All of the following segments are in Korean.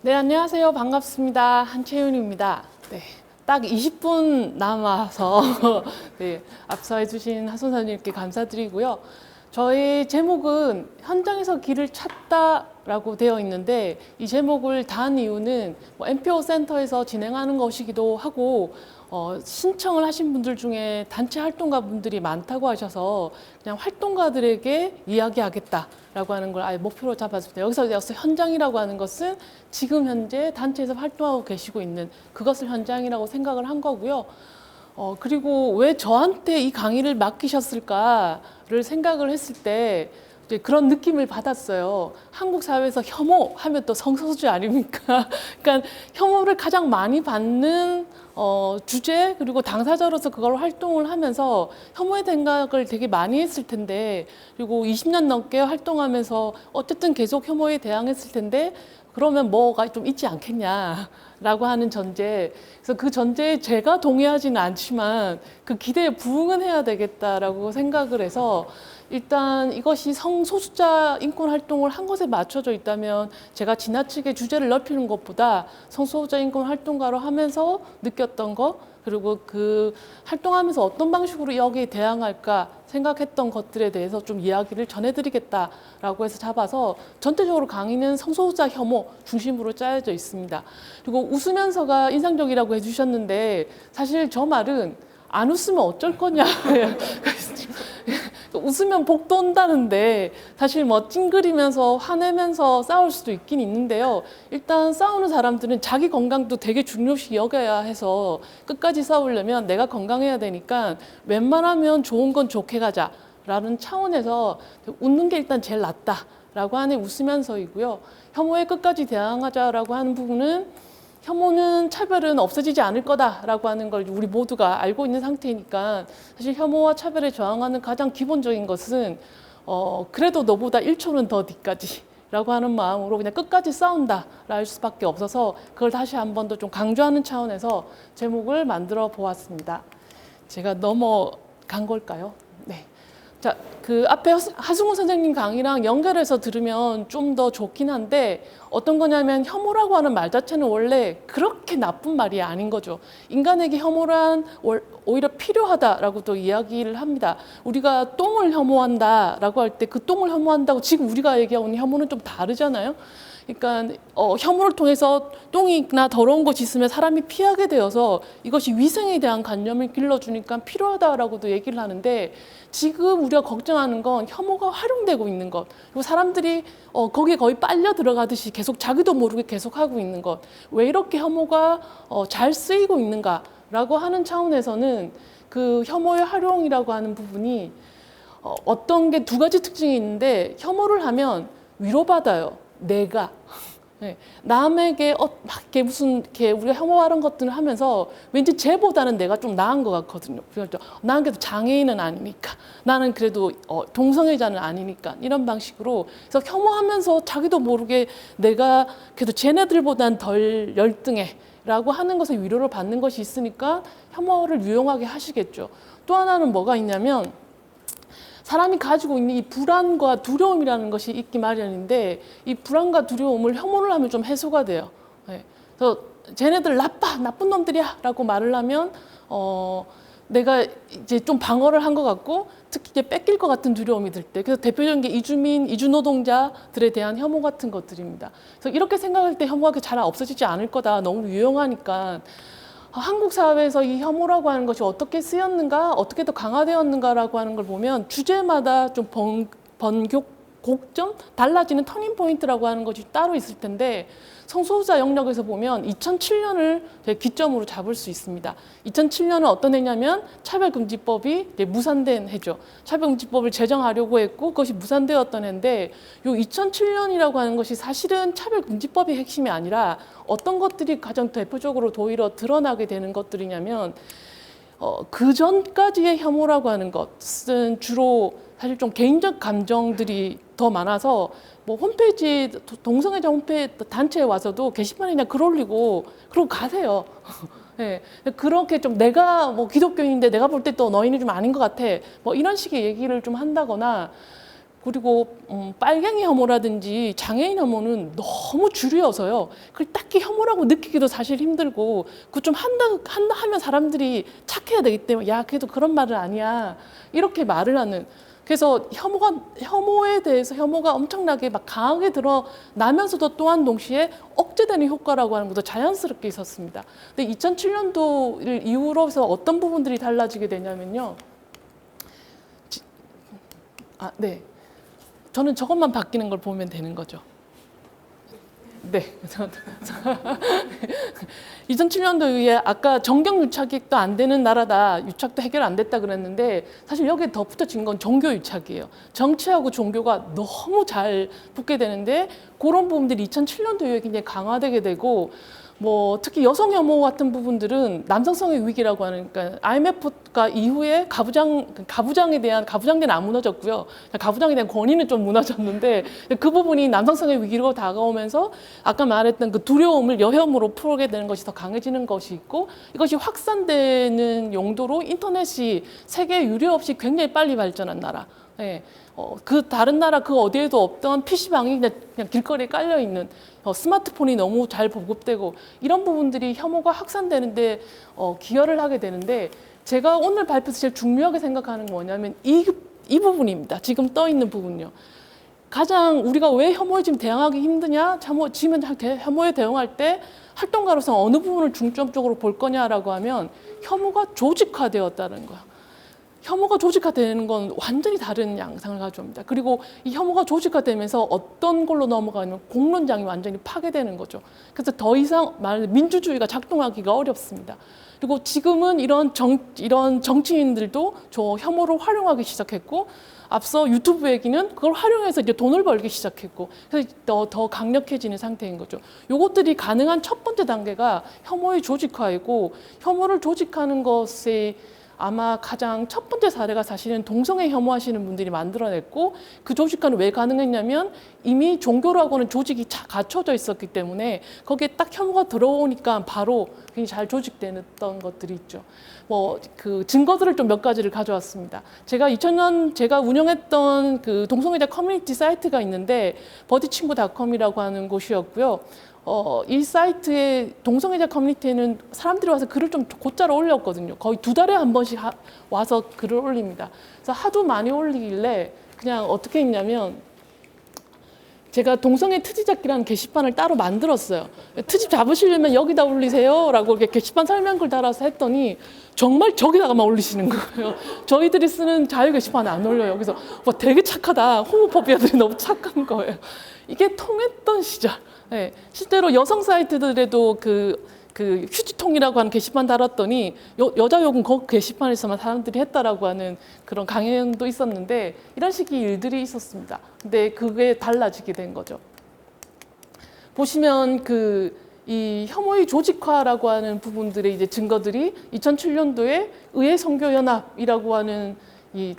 네, 안녕하세요. 반갑습니다. 한채윤입니다. 네, 딱 20분 남아서 네, 앞서 해주신 하순사님께 감사드리고요. 저의 제목은 현장에서 길을 찾다라고 되어 있는데 이 제목을 단 이유는 NPO 센터에서 진행하는 것이기도 하고 신청을 하신 분들 중에 단체 활동가 분들이 많다고 하셔서 그냥 활동가들에게 이야기하겠다라고 하는 걸 아예 목표로 잡았습니다. 여기서 현장이라고 하는 것은 지금 현재 단체에서 활동하고 계시고 있는 그것을 현장이라고 생각을 한 거고요. 그리고 왜 저한테 이 강의를 맡기셨을까를 생각을 했을 때 이제 그런 느낌을 받았어요. 한국 사회에서 혐오 하면 또 성소수자 아닙니까? 그러니까 혐오를 가장 많이 받는 주제 그리고 당사자로서 그걸 활동을 하면서 혐오의 생각을 되게 많이 했을 텐데 그리고 20년 넘게 활동하면서 어쨌든 계속 혐오에 대항했을 텐데 그러면 뭐가 좀 있지 않겠냐라고 하는 전제. 그래서 그 전제에 제가 동의하지는 않지만 그 기대에 부응은 해야 되겠다라고 생각을 해서 일단 이것이 성소수자 인권 활동을 한 것에 맞춰져 있다면 제가 지나치게 주제를 넓히는 것보다 성소수자 인권 활동가로 하면서 느꼈던 것 그리고 그 활동하면서 어떤 방식으로 여기에 대항할까 생각했던 것들에 대해서 좀 이야기를 전해드리겠다라고 해서 잡아서 전체적으로 강의는 성소수자 혐오 중심으로 짜여져 있습니다. 그리고 웃으면서가 인상적이라고 해주셨는데 사실 저 말은 안 웃으면 어쩔 거냐. 웃으면 복도 온다는데 사실 뭐 찡그리면서 화내면서 싸울 수도 있긴 있는데요. 일단 싸우는 사람들은 자기 건강도 되게 중요시 여겨야 해서 끝까지 싸우려면 내가 건강해야 되니까 웬만하면 좋은 건 좋게 가자라는 차원에서 웃는 게 일단 제일 낫다라고 하는 웃으면서이고요. 혐오에 끝까지 대항하자라고 하는 부분은 혐오는 차별은 없어지지 않을 거다라고 하는 걸 우리 모두가 알고 있는 상태니까 사실 혐오와 차별에 저항하는 가장 기본적인 것은 그래도 너보다 1초는 더 뒤까지라고 하는 마음으로 그냥 끝까지 싸운다라 할 수밖에 없어서 그걸 다시 한 번 더 좀 강조하는 차원에서 제목을 만들어 보았습니다. 제가 넘어간 걸까요? 네. 자, 그 앞에 하승우 선생님 강의랑 연결해서 들으면 좀 더 좋긴 한데 어떤 거냐면 혐오라고 하는 말 자체는 원래 그렇게 나쁜 말이 아닌 거죠. 인간에게 혐오란 오히려 필요하다라고 또 이야기를 합니다. 우리가 똥을 혐오한다라고 할 때 그 똥을 혐오한다고 지금 우리가 얘기하고 있는 혐오는 좀 다르잖아요. 그러니까 혐오를 통해서 똥이나 더러운 것이 있으면 사람이 피하게 되어서 이것이 위생에 대한 관념을 길러주니까 필요하다라고도 얘기를 하는데 지금 우리가 걱정하는 건 혐오가 활용되고 있는 것 그리고 사람들이 거기에 거의 빨려 들어가듯이 계속 자기도 모르게 계속 하고 있는 것 왜 이렇게 혐오가 잘 쓰이고 있는가라고 하는 차원에서는 그 혐오의 활용이라고 하는 부분이 어떤 게 두 가지 특징이 있는데 혐오를 하면 위로받아요. 내가 네. 남에게 막 이렇게 무슨 이렇게 우리가 혐오하는 것들을 하면서 왠지 쟤보다는 내가 좀 나은 것 같거든요. 그래서 나는 그래도 장애인은 아니니까, 나는 그래도 동성애자는 아니니까 이런 방식으로 그래서 혐오하면서 자기도 모르게 내가 그래도 쟤네들보다는 덜 열등해라고 하는 것에 위로를 받는 것이 있으니까 혐오를 유용하게 하시겠죠. 또 하나는 뭐가 있냐면. 사람이 가지고 있는 이 불안과 두려움이라는 것이 있기 마련인데 이 불안과 두려움을 혐오를 하면 좀 해소가 돼요. 네. 그래서 쟤네들 나쁜 놈들이야 라고 말을 하면 내가 이제 좀 방어를 한 것 같고 특히 이제 뺏길 것 같은 두려움이 들 때 그래서 대표적인 게 이주민, 이주노동자들에 대한 혐오 같은 것들입니다. 그래서 이렇게 생각할 때 혐오가 잘 없어지지 않을 거다. 너무 유용하니까 한국 사회에서 이 혐오라고 하는 것이 어떻게 쓰였는가, 어떻게 더 강화되었는가라고 하는 걸 보면 주제마다 좀 곡점, 달라지는 터닝 포인트라고 하는 것이 따로 있을 텐데 성소수자 영역에서 보면 2007년을 기점으로 잡을 수 있습니다. 2007년은 어떤 해냐면 차별금지법이 무산된 해죠. 차별금지법을 제정하려고 했고 그것이 무산되었던 해인데 이 2007년이라고 하는 것이 사실은 차별금지법이 핵심이 아니라 어떤 것들이 가장 대표적으로 오히려 드러나게 되는 것들이냐면 그 전까지의 혐오라고 하는 것은 주로 사실 좀 개인적 감정들이 더 많아서 뭐 홈페이지 동성애자 홈페이지 단체에 와서도 게시판에 그냥 글 올리고 그러고 가세요. 네. 그렇게 좀 내가 뭐 기독교인인데 내가 볼 때 또 너희는 좀 아닌 것 같아. 뭐 이런 식의 얘기를 좀 한다거나 그리고 빨갱이 혐오라든지 장애인 혐오는 너무 줄이어서요. 그걸 딱히 혐오라고 느끼기도 사실 힘들고 그 좀 한다 하면 사람들이 착해야 되기 때문에 야 그래도 그런 말은 아니야 이렇게 말을 하는. 그래서 혐오에 대해서 혐오가 엄청나게 막 강하게 드러나면서도 또한 동시에 억제되는 효과라고 하는 것도 자연스럽게 있었습니다. 근데 2007년도를 이후로서 어떤 부분들이 달라지게 되냐면요. 네. 저는 저것만 바뀌는 걸 보면 되는 거죠. 네. 2007년도 이후에 아까 정경 유착도 안 되는 나라다, 유착도 해결 안 됐다 그랬는데 사실 여기에 덧붙여진 건 종교 유착이에요. 정치하고 종교가 너무 잘 붙게 되는데 그런 부분들이 2007년도 이후에 굉장히 강화되게 되고 뭐 특히 여성 혐오 같은 부분들은 남성성의 위기라고 하는 그러니까 IMF가 이후에 가부장에 대한 가부장제는 안 무너졌고요. 가부장에 대한 권위는 좀 무너졌는데 그 부분이 남성성의 위기로 다가오면서 아까 말했던 그 두려움을 여혐으로 풀게 되는 것이 더 강해지는 것이 있고 이것이 확산되는 용도로 인터넷이 세계 유례 없이 굉장히 빨리 발전한 나라. 네. 그 다른 나라 그 어디에도 없던 PC방이 그냥 길거리에 깔려 있는 스마트폰이 너무 잘 보급되고 이런 부분들이 혐오가 확산되는데 기여를 하게 되는데 제가 오늘 발표에서 제일 중요하게 생각하는 건 뭐냐면 이 부분입니다. 지금 떠 있는 부분요. 가장 우리가 왜 혐오에 지금 대응하기 힘드냐? 지금 혐오에 대응할 때 활동가로서 어느 부분을 중점적으로 볼 거냐라고 하면 혐오가 조직화되었다는 거야. 혐오가 조직화되는 건 완전히 다른 양상을 가져옵니다. 그리고 이 혐오가 조직화되면서 어떤 걸로 넘어가면 공론장이 완전히 파괴되는 거죠. 그래서 더 이상 민주주의가 작동하기가 어렵습니다. 그리고 지금은 이런 정치인들도 저 혐오를 활용하기 시작했고 앞서 유튜브 얘기는 그걸 활용해서 이제 돈을 벌기 시작했고 그래서 더 강력해지는 상태인 거죠. 요것들이 가능한 첫 번째 단계가 혐오의 조직화이고 혐오를 조직하는 것에 아마 가장 첫 번째 사례가 사실은 동성애 혐오하시는 분들이 만들어냈고 그 조직화는 왜 가능했냐면 이미 종교라고는 조직이 갖춰져 있었기 때문에 거기에 딱 혐오가 들어오니까 바로 굉장히 잘 조직됐던 것들이 있죠. 뭐 그 증거들을 좀 몇 가지를 가져왔습니다. 제가 2000년 제가 운영했던 그 동성애자 커뮤니티 사이트가 있는데 버디친구닷컴이라고 하는 곳이었고요. 이 사이트의 동성애자 커뮤니티에는 사람들이 와서 글을 좀 곧잘 올렸거든요. 거의 2달에 한 번씩 와서 글을 올립니다. 그래서 하도 많이 올리길래 그냥 어떻게 했냐면 제가 동성애 트집 잡기라는 게시판을 따로 만들었어요. 트집 잡으시려면 여기다 올리세요 라고 이렇게 게시판 설명글 달아서 했더니 정말 저기다가만 올리시는 거예요. 저희들이 쓰는 자유 게시판에 안 올려요. 그래서 와 되게 착하다. 호모포비아들이 너무 착한 거예요. 이게 통했던 시절. 네, 실제로 여성 사이트들에도 그 휴지통이라고 하는 게시판 달았더니 여자 욕은 그 게시판에서만 사람들이 했다라고 하는 그런 강연도 있었는데 이런 식의 일들이 있었습니다. 근데 그게 달라지게 된 거죠. 보시면 이 혐오의 조직화라고 하는 부분들의 이제 증거들이 2007년도에 의회 선교연합이라고 하는 이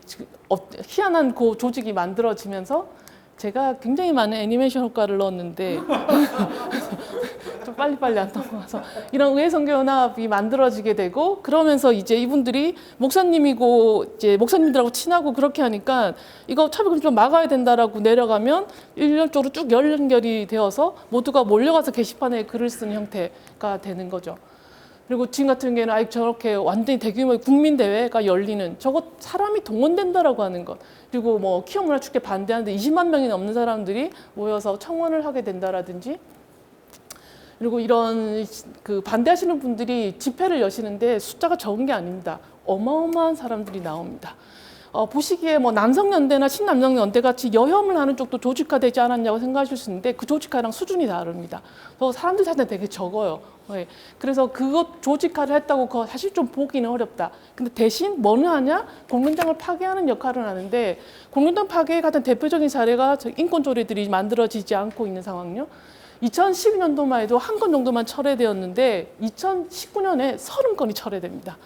희한한 그 조직이 만들어지면서 제가 굉장히 많은 애니메이션 효과를 넣었는데 좀 빨리빨리 안 넘어가서 이런 의회선교연합이 만들어지게 되고 그러면서 이제 이분들이 목사님이고 이제 목사님들하고 친하고 그렇게 하니까 이거 차별금 좀 막아야 된다라고 내려가면 일렬적으로 쭉 연결이 되어서 모두가 몰려가서 게시판에 글을 쓰는 형태가 되는 거죠. 그리고 지금 같은 경우에는 저렇게 완전히 대규모의 국민대회가 열리는 저것 사람이 동원된다라고 하는 것 그리고 뭐 키움문화축제 반대하는데 20만 명이 넘는 사람들이 모여서 청원을 하게 된다라든지 그리고 이런 반대하시는 분들이 집회를 여시는데 숫자가 적은 게 아닙니다. 어마어마한 사람들이 나옵니다. 보시기에 뭐 남성연대나 신남성연대 같이 여혐을 하는 쪽도 조직화되지 않았냐고 생각하실 수 있는데 그 조직화랑 수준이 다릅니다. 사람들 자체는 되게 적어요. 네. 그래서 그것 조직화를 했다고 그거 사실 좀 보기는 어렵다. 근데 대신 뭐는 하냐? 공론장을 파괴하는 역할을 하는데 공론장 파괴 같은 대표적인 사례가 인권조례들이 만들어지지 않고 있는 상황요. 2012년도만 해도 한 건 정도만 철회되었는데 2019년에 30건이 철회됩니다.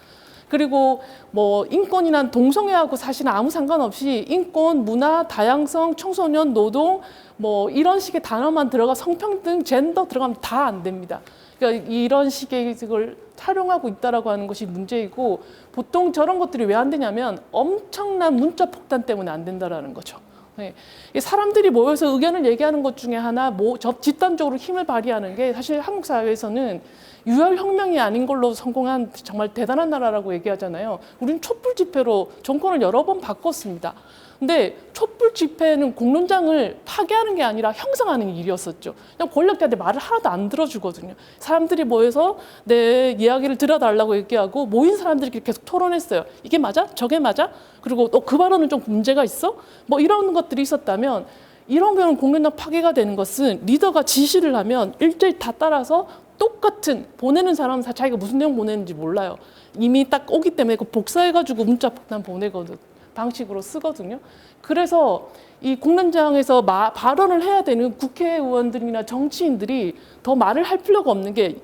그리고 뭐 인권이나 동성애하고 사실은 아무 상관없이 인권, 문화, 다양성, 청소년, 노동 뭐 이런 식의 단어만 들어가 성평등, 젠더 들어가면 다 안 됩니다. 그러니까 이런 식의 걸 활용하고 있다라고 하는 것이 문제이고 보통 저런 것들이 왜 안 되냐면 엄청난 문자 폭탄 때문에 안 된다라는 거죠. 네. 이 사람들이 모여서 의견을 얘기하는 것 중에 하나, 집단적으로 힘을 발휘하는 게 사실 한국 사회에서는 유혈혁명이 아닌 걸로 성공한 정말 대단한 나라라고 얘기하잖아요. 우리는 촛불 집회로 정권을 여러 번 바꿨습니다. 근데 촛불 집회는 공론장을 파괴하는 게 아니라 형성하는 일이었었죠. 그냥 권력자들 말을 하나도 안 들어주거든요. 사람들이 모여서 내 이야기를 들어달라고 얘기하고 모인 사람들이 계속 토론했어요. 이게 맞아? 저게 맞아? 그리고 그 발언은 좀 문제가 있어? 뭐 이런 것들이 있었다면 이런 경우는 공론장 파괴가 되는 것은 리더가 지시를 하면 일제히 다 따라서 똑같은 보내는 사람은 자기가 무슨 내용 보내는지 몰라요. 이미 딱 오기 때문에 그 복사해가지고 문자 폭탄 보내거든. 방식으로 쓰거든요. 그래서 이 공론장에서 발언을 해야 되는 국회의원들이나 정치인들이 더 말을 할 필요가 없는 게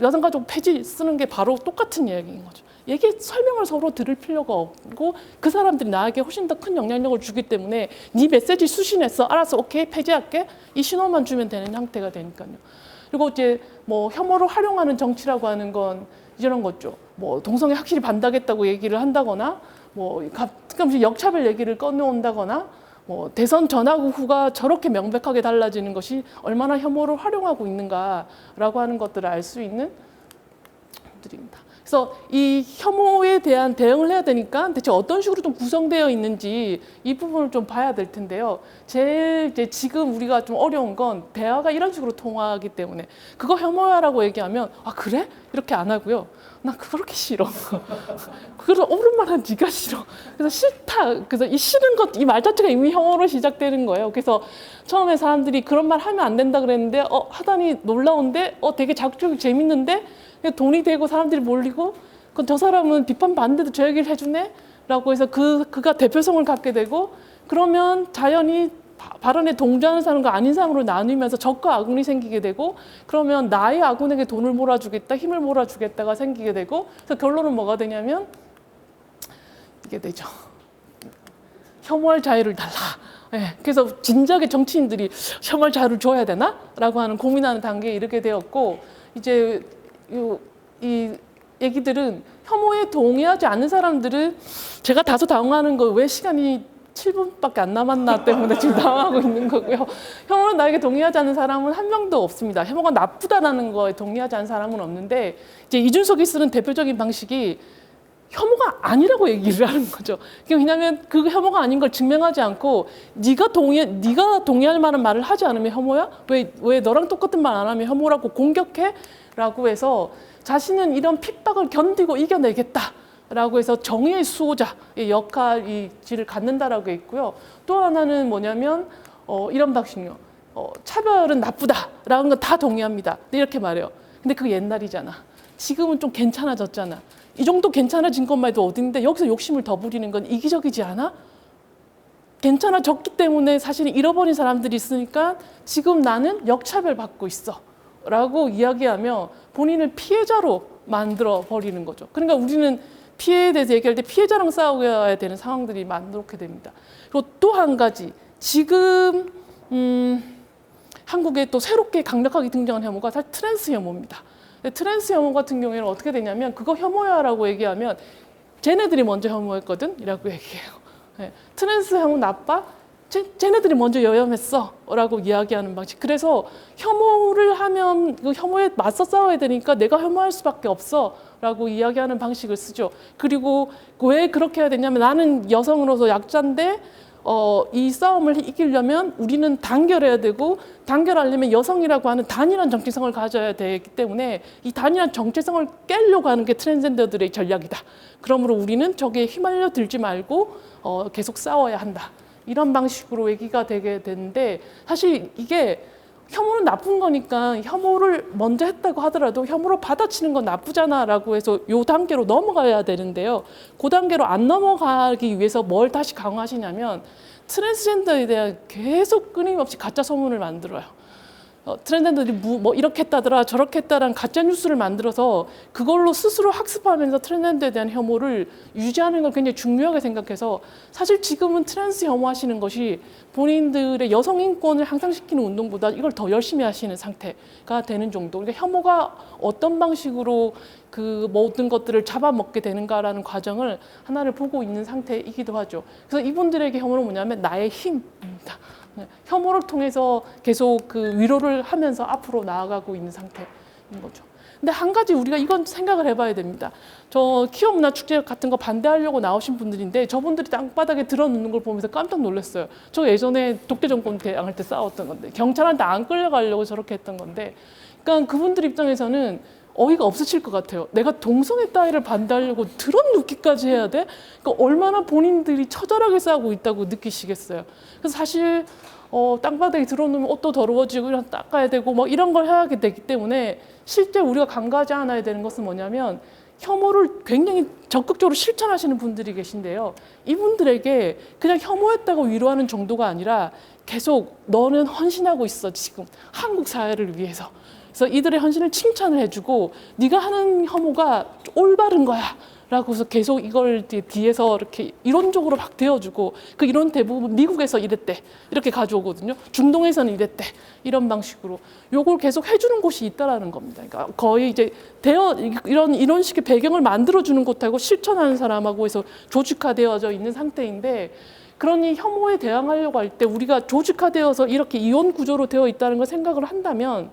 여성가족 폐지 쓰는 게 바로 똑같은 이야기인 거죠. 설명을 서로 들을 필요가 없고 그 사람들이 나에게 훨씬 더 큰 영향력을 주기 때문에 네 메시지 수신했어. 알았어. 오케이. 폐지할게. 이 신호만 주면 되는 형태가 되니까요. 그리고 이제 뭐 혐오를 활용하는 정치라고 하는 건 이런 거죠. 뭐 동성애 확실히 반대하겠다고 얘기를 한다거나 뭐 가끔씩 역차별 얘기를 꺼내온다거나 뭐 대선 전하고 후가 저렇게 명백하게 달라지는 것이 얼마나 혐오를 활용하고 있는가라고 하는 것들을 알 수 있는 것들입니다. 그래서 이 혐오에 대한 대응을 해야 되니까 대체 어떤 식으로 좀 구성되어 있는지 이 부분을 좀 봐야 될 텐데요. 제일 이제 지금 우리가 좀 어려운 건 대화가 이런 식으로 통하기 때문에 그거 혐오야라고 얘기하면 아 그래? 이렇게 안 하고요. 나 그렇게 싫어. 그래서 오랜만에 네가 싫어. 그래서 싫다. 그래서 이 싫은 것, 이 말 자체가 이미 혐오로 시작되는 거예요. 그래서 처음에 사람들이 그런 말 하면 안 된다 그랬는데 하다니 놀라운데 되게 자극적이고 재밌는데 돈이 되고 사람들이 몰리고 그럼 저 사람은 비판 받는데도 저 얘기를 해주네? 라고 해서 그가 대표성을 갖게 되고 그러면 자연히 발언에 동조하는 사람과 아닌 사람으로 나누면서 적과 아군이 생기게 되고 그러면 나의 아군에게 돈을 몰아주겠다, 힘을 몰아주겠다가 생기게 되고 그래서 결론은 뭐가 되냐면 이게 되죠. 혐오할 자유를 달라. 네, 그래서 진작에 정치인들이 혐오할 자유를 줘야 되나? 라고 하는 고민하는 단계에 이르게 되었고 이제 이 얘기들은 혐오에 동의하지 않는 사람들은 제가 다소 당황하는 거 왜 시간이 7분밖에 안 남았나 때문에 지금 당황하고 있는 거고요. 혐오는 나에게 동의하지 않는 사람은 한 명도 없습니다. 혐오가 나쁘다라는 거에 동의하지 않는 사람은 없는데 이제 이준석이 쓰는 대표적인 방식이 혐오가 아니라고 얘기를 하는 거죠. 왜냐하면 그 혐오가 아닌 걸 증명하지 않고 네가 동의할 만한 말을 하지 않으면 혐오야? 왜 너랑 똑같은 말 안 하면 혐오라고 공격해? 라고 해서 자신은 이런 핍박을 견디고 이겨내겠다. 라고 해서 정의의 수호자의 역할을 갖는다라고 했고요. 또 하나는 뭐냐면 이런 방식이요. 차별은 나쁘다라는 건 다 동의합니다. 이렇게 말해요. 근데 그게 옛날이잖아. 지금은 좀 괜찮아졌잖아. 이 정도 괜찮아진 것만 해도 어딘데 여기서 욕심을 더 부리는 건 이기적이지 않아? 괜찮아졌기 때문에 사실 잃어버린 사람들이 있으니까 지금 나는 역차별 받고 있어. 라고 이야기하며 본인을 피해자로 만들어 버리는 거죠. 그러니까 우리는 피해에 대해서 얘기할 때 피해자랑 싸워야 되는 상황들이 많게 됩니다. 그리고 또 한 가지 지금 한국에 또 새롭게 강력하게 등장한 혐오가 사실 트랜스 혐오입니다. 트랜스 혐오 같은 경우에는 어떻게 되냐면 그거 혐오야라고 얘기하면 쟤네들이 먼저 혐오했거든 이라고 얘기해요. 네. 트랜스 혐오 나빠? 쟤네들이 먼저 여혐했어 라고 이야기하는 방식. 그래서 혐오를 하면 그 혐오에 맞서 싸워야 되니까 내가 혐오할 수밖에 없어 라고 이야기하는 방식을 쓰죠. 그리고 왜 그렇게 해야 되냐면 나는 여성으로서 약자인데 이 싸움을 이기려면 우리는 단결해야 되고 단결하려면 여성이라고 하는 단일한 정체성을 가져야 되기 때문에 이 단일한 정체성을 깨려고 하는 게 트랜스젠더들의 전략이다. 그러므로 우리는 저기에 휘말려 들지 말고 계속 싸워야 한다. 이런 방식으로 얘기가 되게 되는데 사실 이게 혐오는 나쁜 거니까 혐오를 먼저 했다고 하더라도 혐오로 받아치는 건 나쁘잖아라고 해서 요 단계로 넘어가야 되는데요. 그 단계로 안 넘어가기 위해서 뭘 다시 강화하시냐면 트랜스젠더에 대한 계속 끊임없이 가짜 소문을 만들어요. 트랜스젠더들이 뭐 이렇게 했다더라 저렇게 했다라는 가짜 뉴스를 만들어서 그걸로 스스로 학습하면서 트랜스젠더에 대한 혐오를 유지하는 걸 굉장히 중요하게 생각해서 사실 지금은 트랜스 혐오하시는 것이 본인들의 여성 인권을 향상시키는 운동보다 이걸 더 열심히 하시는 상태가 되는 정도. 그러니까 혐오가 어떤 방식으로 그 모든 것들을 잡아먹게 되는가라는 과정을 하나를 보고 있는 상태이기도 하죠. 그래서 이분들에게 혐오는 뭐냐면 나의 힘입니다. 혐오를 통해서 계속 그 위로를 하면서 앞으로 나아가고 있는 상태인 거죠. 근데 한 가지 우리가 이건 생각을 해봐야 됩니다. 저 키움 문화 축제 같은 거 반대하려고 나오신 분들인데 저분들이 땅바닥에 들어눕는 걸 보면서 깜짝 놀랐어요. 저 예전에 독재 정권 대항할 때 싸웠던 건데 경찰한테 안 끌려가려고 저렇게 했던 건데, 그러니까 그분들 입장에서는 어이가 없으실 것 같아요. 내가 동성애 따위를 반대하려고 들어눕기까지 해야 돼? 그러니까 얼마나 본인들이 처절하게 싸우고 있다고 느끼시겠어요. 그래서 사실 땅바닥에 들어놓으면 옷도 더러워지고 이런 닦아야 되고 뭐 이런 걸 해야 되기 때문에 실제 우리가 간과하지 않아야 되는 것은 뭐냐면 혐오를 굉장히 적극적으로 실천하시는 분들이 계신데요. 이분들에게 그냥 혐오했다고 위로하는 정도가 아니라 계속 너는 헌신하고 있어 지금 한국 사회를 위해서. 그래서 이들의 헌신을 칭찬을 해주고 네가 하는 혐오가 올바른 거야 라고 해서 계속 이걸 뒤에서 이렇게 이론적으로 막 대어주고, 그 이론 대부분 미국에서 이랬대 이렇게 가져오거든요. 중동에서는 이랬대 이런 방식으로 요걸 계속 해주는 곳이 있다라는 겁니다. 그러니까 거의 이제 이런 식의 배경을 만들어주는 곳하고 실천하는 사람하고 해서 조직화되어져 있는 상태인데, 그러니 혐오에 대항하려고 할 때 우리가 조직화되어서 이렇게 이원 구조로 되어 있다는 걸 생각을 한다면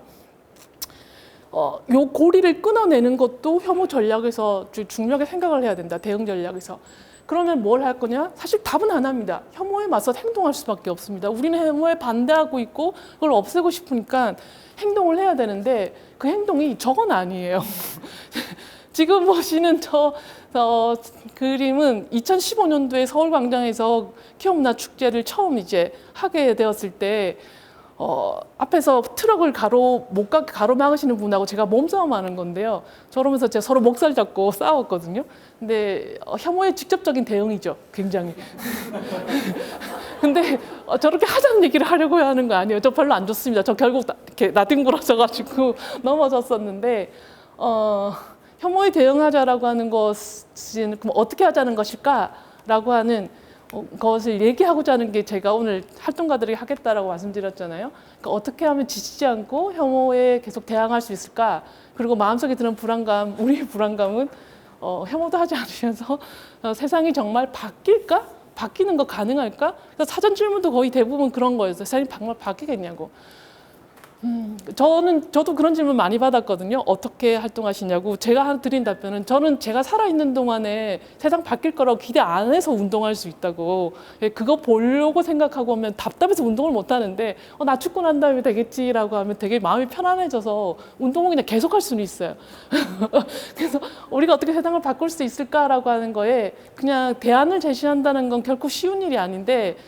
요 고리를 끊어내는 것도 혐오 전략에서 중요하게 생각을 해야 된다. 대응 전략에서. 그러면 뭘 할 거냐? 사실 답은 하나입니다. 혐오에 맞서 행동할 수밖에 없습니다. 우리는 혐오에 반대하고 있고 그걸 없애고 싶으니까 행동을 해야 되는데 그 행동이 저건 아니에요. 지금 보시는 저 그림은 2015년도에 서울광장에서 키움문화축제를 처음 이제 하게 되었을 때 앞에서 트럭을 못 가게 가로막으시는 분하고 제가 몸싸움하는 건데요. 저러면서 제가 서로 목살 잡고 싸웠거든요. 근데 혐오의 직접적인 대응이죠, 굉장히. 근데 저렇게 하자는 얘기를 하려고 하는 거 아니에요. 저 별로 안 좋습니다. 저 결국 이렇게 나뒹굴어져가지고 넘어졌었는데 혐오에 대응하자라고 하는 것은 그럼 어떻게 하자는 것일까라고 하는 그것을 얘기하고자 하는 게 제가 오늘 활동가들에게 하겠다라고 말씀드렸잖아요. 그러니까 어떻게 하면 지치지 않고 혐오에 계속 대항할 수 있을까? 그리고 마음속에 드는 불안감, 우리의 불안감은 혐오도 하지 않으면서 세상이 정말 바뀔까? 바뀌는 거 가능할까? 그래서 사전 질문도 거의 대부분 그런 거였어요. 세상이 정말 바뀌겠냐고. 저도 그런 질문 많이 받았거든요. 어떻게 활동하시냐고. 제가 드린 답변은 저는 제가 살아있는 동안에 세상 바뀔 거라고 기대 안 해서 운동할 수 있다고. 그거 보려고 생각하고 오면 답답해서 운동을 못 하는데 나 죽고 난 다음에 되겠지라고 하면 되게 마음이 편안해져서 운동을 그냥 계속 할 수는 있어요. 그래서 우리가 어떻게 세상을 바꿀 수 있을까라고 하는 거에 그냥 대안을 제시한다는 건 결코 쉬운 일이 아닌데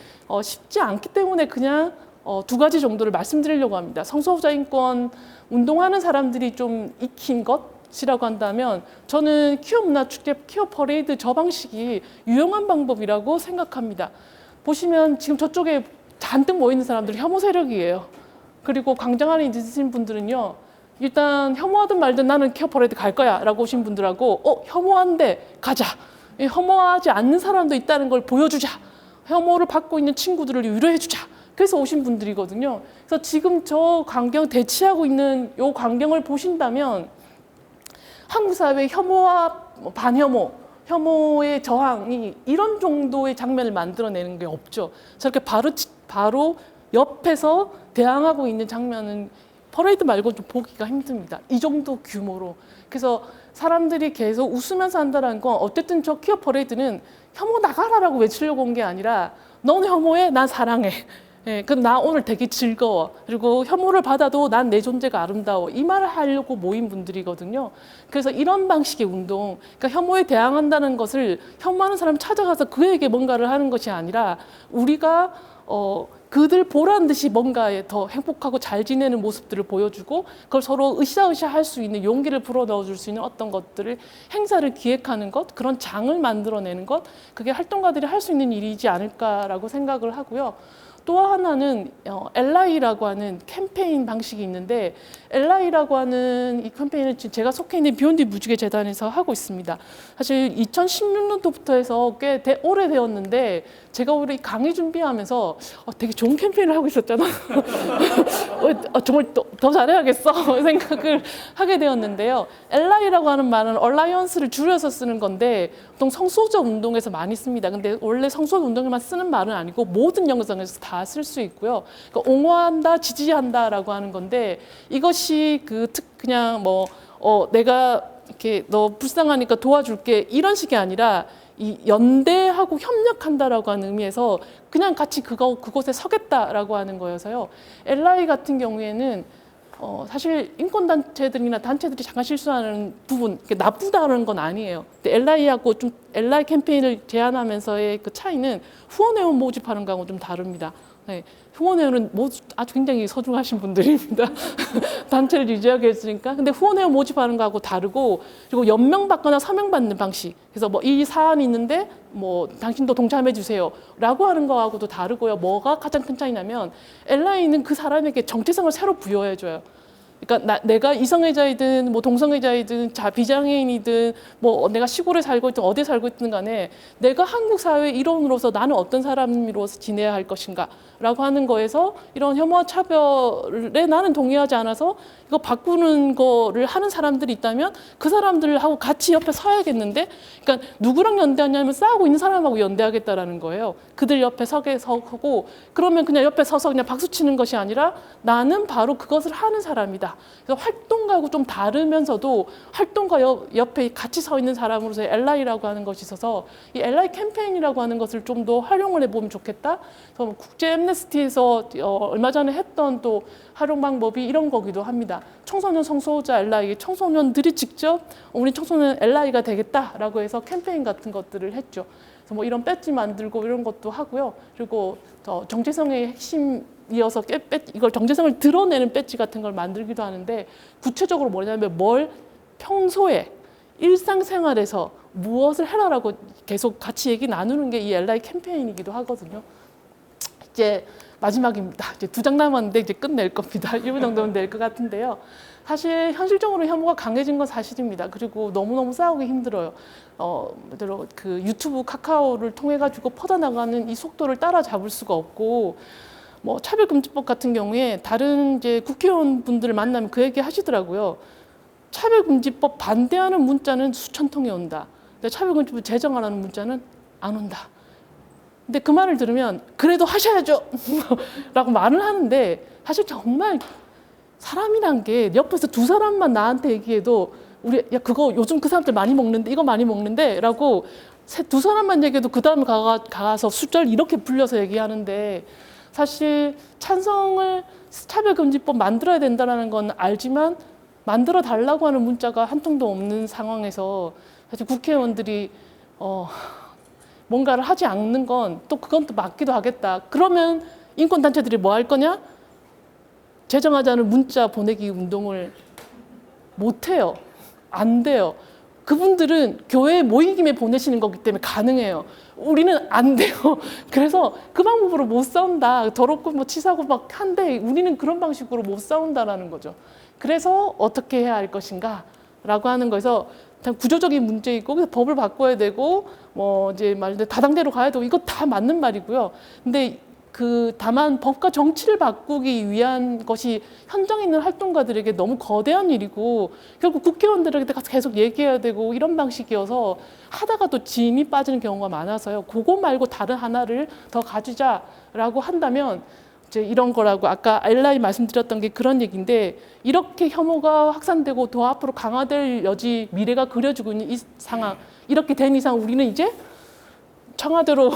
쉽지 않기 때문에 그냥 두 가지 정도를 말씀드리려고 합니다. 성소수자 인권 운동하는 사람들이 좀 익힌 것이라고 한다면 저는 키움 문화축제, 키움 퍼레이드 저 방식이 유용한 방법이라고 생각합니다. 보시면 지금 저쪽에 잔뜩 모이는 사람들이 혐오 세력이에요. 그리고 광장 안에 있으신 분들은요. 일단 혐오하든 말든 나는 키움 퍼레이드 갈 거야 라고 오신 분들하고 혐오한데 가자. 혐오하지 않는 사람도 있다는 걸 보여주자. 혐오를 받고 있는 친구들을 위로해주자. 그래서 오신 분들이거든요. 그래서 지금 저 광경 대치하고 있는 요 광경을 보신다면 한국 사회의 혐오와 반혐오, 혐오의 저항이 이런 정도의 장면을 만들어내는 게 없죠. 저렇게 바로 옆에서 대항하고 있는 장면은 퍼레이드 말고 좀 보기가 힘듭니다. 이 정도 규모로. 그래서 사람들이 계속 웃으면서 한다는 건 어쨌든 저 키어 퍼레이드는 혐오 나가라라고 외치려고 온 게 아니라 너는 혐오해, 난 사랑해. 그럼 나 오늘 되게 즐거워. 그리고 혐오를 받아도 난 내 존재가 아름다워. 이 말을 하려고 모인 분들이거든요. 그래서 이런 방식의 운동, 그러니까 혐오에 대항한다는 것을 혐오하는 사람 찾아가서 그에게 뭔가를 하는 것이 아니라 우리가 그들 보란 듯이 뭔가에 더 행복하고 잘 지내는 모습들을 보여주고 그걸 서로 으쌰으쌰 할 수 있는 용기를 불어넣어 줄 수 있는 어떤 것들을 행사를 기획하는 것, 그런 장을 만들어내는 것, 그게 활동가들이 할 수 있는 일이지 않을까라고 생각을 하고요. 또 하나는 LI라고 하는 캠페인 방식이 있는데 LI라고 하는 이 캠페인은 제가 속해 있는 비욘드 무지개 재단에서 하고 있습니다. 사실 2016년도부터 해서 꽤 오래되었는데 제가 올해 강의 준비하면서 되게 좋은 캠페인을 하고 있었잖아. 정말 더 잘해야겠어 생각을 하게 되었는데요. LI라고 하는 말은 얼라이언스를 줄여서 쓰는 건데 보통 성소적 운동에서 많이 씁니다. 근데 원래 성소적 운동에만 쓰는 말은 아니고 모든 영상에서 다 쓸 수 있고요. 그러니까 옹호한다, 지지한다라고 하는 건데 이것이 그냥 내가 이렇게 너 불쌍하니까 도와줄게 이런 식이 아니라 이 연대하고 협력한다라고 하는 의미에서 그냥 같이 그곳에 서겠다라고 하는 거여서요. LI 같은 경우에는 사실 인권단체들이나 단체들이 잠깐 실수하는 부분, 나쁘다는 건 아니에요. 근데 LI하고 좀 LI 캠페인을 제안하면서의 그 차이는 후원회원 모집하는 거하고 좀 다릅니다. 네, 후원회원은 아주 굉장히 소중하신 분들입니다. 단체를 유지하게 했으니까. 근데 후원회원 모집하는 거하고 다르고, 그리고 연명받거나 서명받는 방식. 그래서 이 사안이 있는데 당신도 동참해 주세요 라고 하는 거하고도 다르고요. 뭐가 가장 큰 차이냐면 LI는 그 사람에게 정체성을 새로 부여해 줘요. 그러니까 내가 이성애자이든 동성애자이든 비장애인이든 내가 시골에 살고 있든 어디에 살고 있든 간에 내가 한국 사회의 일원으로서 나는 어떤 사람으로서 지내야 할 것인가 라고 하는 거에서 이런 혐오와 차별에 나는 동의하지 않아서 이거 바꾸는 거를 하는 사람들이 있다면 그 사람들하고 같이 옆에 서야겠는데, 그러니까 누구랑 연대하냐면 싸우고 있는 사람하고 연대하겠다라는 거예요. 그들 옆에 서고 그러면 그냥 옆에 서서 그냥 박수 치는 것이 아니라 나는 바로 그것을 하는 사람이다. 그래서 활동가하고 좀 다르면서도 활동가 옆에 같이 서 있는 사람으로서 LI라고 하는 것이 있어서 이 LI 캠페인이라고 하는 것을 좀 더 활용을 해보면 좋겠다. 그래서 국제 엠네스티에서 얼마 전에 했던 또 활용 방법이 이런 거기도 합니다. 청소년 성소자 LI, 청소년들이 직접 우리 청소년 LI가 되겠다라고 해서 캠페인 같은 것들을 했죠. 그래서 이런 배지 만들고 이런 것도 하고요. 그리고 정체성의 핵심이어서 이걸 정체성을 드러내는 배지 같은 걸 만들기도 하는데 구체적으로 뭐냐면 평소에 일상생활에서 무엇을 해라라고 계속 같이 얘기 나누는 게 이 LI 캠페인이기도 하거든요. 이제 마지막입니다. 이제 2장 남았는데 이제 끝낼 겁니다. 1분 정도면 될 것 같은데요. 사실 현실적으로 혐오가 강해진 건 사실입니다. 그리고 너무너무 싸우기 힘들어요. 그 유튜브, 카카오를 통해 가지고 퍼져나가는 이 속도를 따라잡을 수가 없고, 차별금지법 같은 경우에 다른 이제 국회의원분들을 만나면 그 얘기 하시더라고요. 차별금지법 반대하는 문자는 수천 통이 온다. 근데 차별금지법 제정하라는 문자는 안 온다. 근데 그 말을 들으면 그래도 하셔야죠 라고 말을 하는데, 사실 정말 사람이란 게 옆에서 2사람만 나한테 얘기해도 야 그거 요즘 그 사람들 많이 먹는데 이거 많이 먹는데 라고 2사람만 얘기해도 그 다음에 가서 숫자를 이렇게 불려서 얘기하는데, 사실 차별금지법 만들어야 된다는 건 알지만 만들어 달라고 하는 문자가 한 통도 없는 상황에서 사실 국회의원들이 뭔가를 하지 않는 건 또 그건 또 맞기도 하겠다. 그러면 인권단체들이 뭐 할 거냐? 제정하자는 문자 보내기 운동을 못 해요. 안 돼요. 그분들은 교회에 모인 김에 보내시는 거기 때문에 가능해요. 우리는 안 돼요. 그래서 그 방법으로 못 싸운다. 더럽고 치사하고 막 한데 우리는 그런 방식으로 못 싸운다라는 거죠. 그래서 어떻게 해야 할 것인가? 라고 하는 거에서 구조적인 문제이고, 그래서 법을 바꿔야 되고, 이제 말대로 다당제로 가야 되고, 이거 다 맞는 말이고요. 근데 다만 법과 정치를 바꾸기 위한 것이 현장에 있는 활동가들에게 너무 거대한 일이고, 결국 국회의원들에게 계속 얘기해야 되고, 이런 방식이어서 하다가 또 진이 빠지는 경우가 많아서요. 그거 말고 다른 하나를 더 가지자라고 한다면, 이제 이런 거라고 아까 LI 말씀드렸던 게 그런 얘기인데, 이렇게 혐오가 확산되고 더 앞으로 강화될 미래가 그려지고 있는 이 상황, 이렇게 된 이상 우리는 이제 청와대로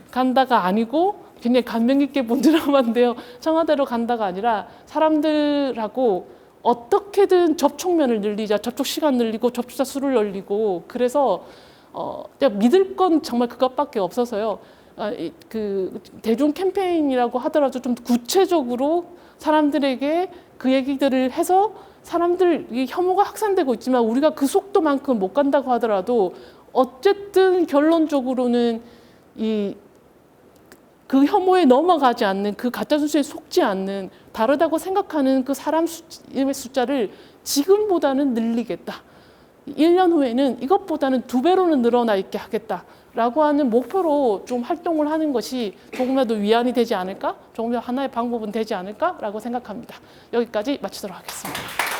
간다가 아니고, 굉장히 감명 깊게 본 드라마인데요. 청와대로 간다가 아니라 사람들하고 어떻게든 접촉면을 늘리자, 접촉 시간 늘리고 접촉자 수를 늘리고, 그래서 믿을 건 정말 그것밖에 없어서요. 그 대중 캠페인이라고 하더라도 좀 구체적으로 사람들에게 그 얘기들을 해서 사람들 혐오가 확산되고 있지만 우리가 그 속도만큼 못 간다고 하더라도 어쨌든 결론적으로는 그 혐오에 넘어가지 않는, 그 가짜뉴스에 속지 않는, 다르다고 생각하는 그 사람 숫자를 지금보다는 늘리겠다. 1년 후에는 이것보다는 2배로는 늘어나 있게 하겠다라고 하는 목표로 좀 활동을 하는 것이 조금이라도 위안이 되지 않을까? 조금 더 하나의 방법은 되지 않을까라고 생각합니다. 여기까지 마치도록 하겠습니다.